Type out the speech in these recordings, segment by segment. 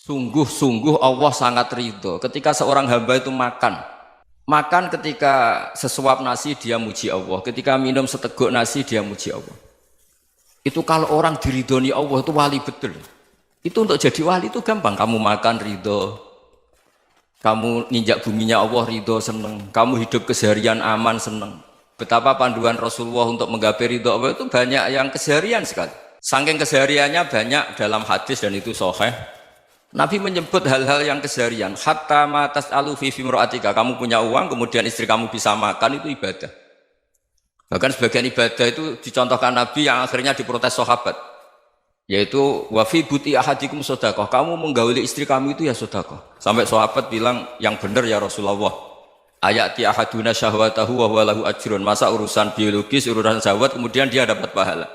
Sungguh-sungguh Allah sangat ridho ketika seorang hamba itu makan. Makan ketika sesuap nasi dia muji Allah, ketika minum seteguk nasi dia muji Allah. Itu kalau orang diridhoni Allah itu wali betul. Itu untuk jadi wali itu gampang. Kamu makan ridho, kamu ninjak buminya Allah ridho seneng, kamu hidup keseharian aman seneng. Betapa panduan Rasulullah untuk menggapai ridho Allah itu banyak yang keseharian sekali. Saking kesehariannya banyak dalam hadis dan itu sahih. Nabi menyebut hal-hal yang keseharian. Hatta ma tas'alu fi imra'atika. Kamu punya uang, kemudian istri kamu bisa makan, itu ibadah. Bahkan sebagian ibadah itu dicontohkan Nabi yang akhirnya diprotes sahabat. Yaitu wa fi buti ahadikum sedekah. Kamu menggauli istri kamu itu ya sedekah. Sampai sahabat bilang, yang benar ya Rasulullah. Ayati ahaduna syahwatahu wa huwa lahu ajrun. Masa urusan biologis, urusan syahwat kemudian dia dapat pahala.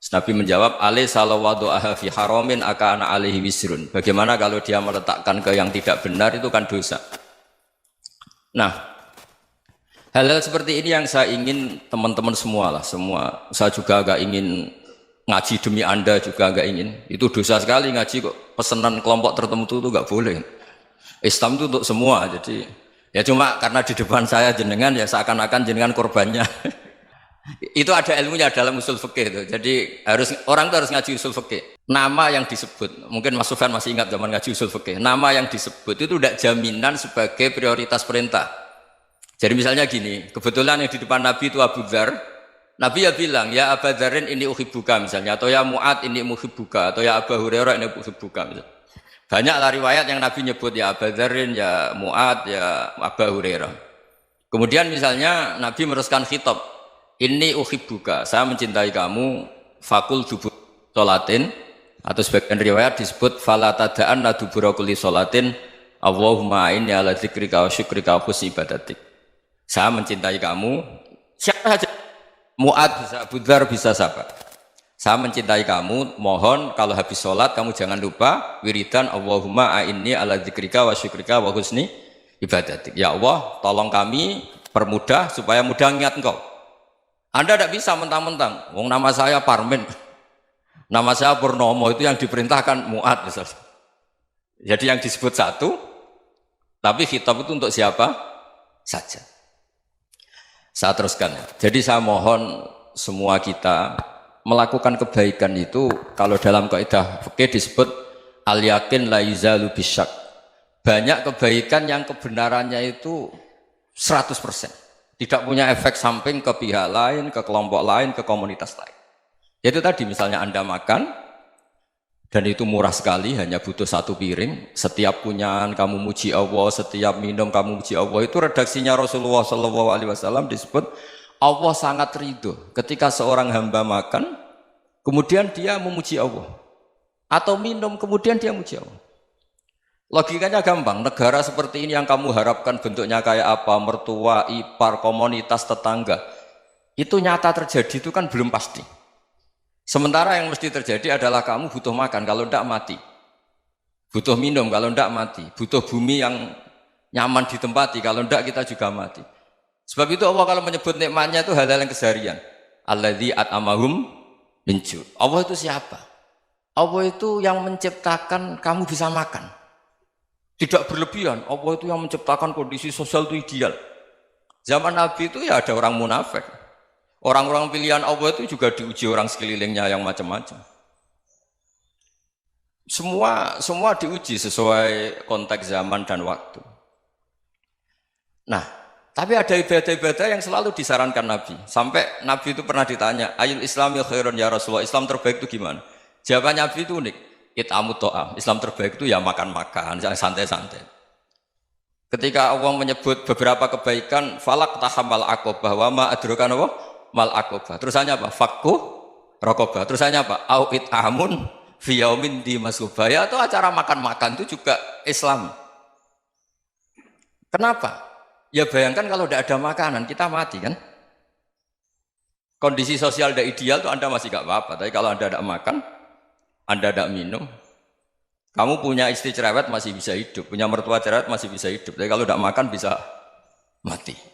Nabi menjawab, alaysa lawadhu'aha fi haramin akana alaihi wisrun. Bagaimana kalau dia meletakkan ke yang tidak benar, itu kan dosa. Nah, hal-hal seperti ini yang saya ingin teman-teman semua lah, semua. Saya juga agak ingin ngaji demi Anda juga agak ingin. Itu dosa sekali ngaji kok pesanan kelompok tertentu itu enggak boleh. Islam itu untuk semua. Jadi ya cuma karena di depan saya jenengan ya seakan-akan jenengan korbannya. Itu ada ilmunya dalam usul fikih itu. Jadi orang itu harus ngaji usul fikih. Nama yang disebut, mungkin Mas Sufyan masih ingat zaman ngaji usul fikih. Nama yang disebut itu tidak jaminan sebagai prioritas perintah. Jadi misalnya gini, kebetulan yang di depan Nabi itu Abu Dzar. Nabi ya bilang, ya Abu Dzarin ini uhibbuka misalnya, atau ya Mu'ad ini uhibbuka, atau ya Abu Hurairah ini uhibbuka misalnya. Banyaklah riwayat yang Nabi nyebut ya Abu Dzarin, ya Mu'ad, ya Abu Hurairah. Kemudian misalnya Nabi meneruskan khitab, ini uhibbuka, saya mencintai kamu, fakul dubur sholatin, atau sebagian riwayat disebut falatadaan la dubura kulli sholatin, Allahumma inni ala dzikrika wa syukrika wa husni ibadatik. Saya mencintai kamu, siapa saja, Mu'ad bisa, Abu Dzar bisa siapa. Saya mencintai kamu, mohon kalau habis sholat kamu jangan lupa wiridan Allahumma inni ala dzikrika wa syukrika wa husni ibadatik. Ya Allah, tolong kami permudah supaya mudah ingat engkau. Anda tidak bisa mentang-mentang, wong nama saya Parmin, nama saya Purnomo, itu yang diperintahkan Mu'ad misalnya. Jadi yang disebut satu, tapi khitab itu untuk siapa saja. Saya teruskan. Jadi saya mohon semua kita melakukan kebaikan itu, kalau dalam kaidah fikih disebut al-yakin la yuzalu bisyak. Banyak kebaikan yang kebenarannya itu 100%. Tidak punya efek samping ke pihak lain, ke kelompok lain, ke komunitas lain. Yaitu tadi misalnya Anda makan, dan itu murah sekali, hanya butuh satu piring. Setiap punyaan kamu muji Allah, setiap minum kamu muji Allah. Itu redaksinya Rasulullah SAW disebut, Allah sangat ridho ketika seorang hamba makan, kemudian dia memuji Allah. Atau minum, kemudian dia memuji Allah. Logikanya gampang, negara seperti ini yang kamu harapkan bentuknya kayak apa, mertua, ipar, komunitas, tetangga, itu nyata terjadi itu kan belum pasti. Sementara yang mesti terjadi adalah kamu butuh makan, kalau tidak mati. Butuh minum, kalau tidak mati. Butuh bumi yang nyaman ditempati, kalau tidak kita juga mati. Sebab itu Allah kalau menyebut nikmatnya itu hal-hal yang keseharian. Alladzi at'amahum min ju'. Allah itu siapa? Allah itu yang menciptakan kamu bisa makan. Tidak berlebihan, Allah itu yang menciptakan kondisi sosial itu ideal. Zaman Nabi itu ya ada orang munafik. Orang-orang pilihan Allah itu juga diuji orang sekelilingnya yang macam-macam. Semua diuji sesuai konteks zaman dan waktu. Nah, tapi ada ibadah-ibadah yang selalu disarankan Nabi. Sampai Nabi itu pernah ditanya, ayul islami khairun ya Rasulullah, Islam terbaik itu gimana? Jawaban Nabi itu unik. It'amut to'am, Islam terbaik itu ya makan-makan, jangan santai-santai. Ketika Allah menyebut beberapa kebaikan, falak tahamal aqobah, wa ma adrokan apa? Mal aqobah. Terusannya apa? Fakku rokobah. Terusannya apa? Au it'amun fiyaumin di masubaya, atau acara makan-makan itu juga Islam. Kenapa? Ya bayangkan kalau tidak ada makanan, kita mati kan? Kondisi sosial tidak ideal itu Anda masih gak apa-apa, tapi kalau Anda tidak makan, Anda tidak minum, kamu punya istri cerewet masih bisa hidup, punya mertua cerewet masih bisa hidup, tapi kalau tidak makan bisa mati.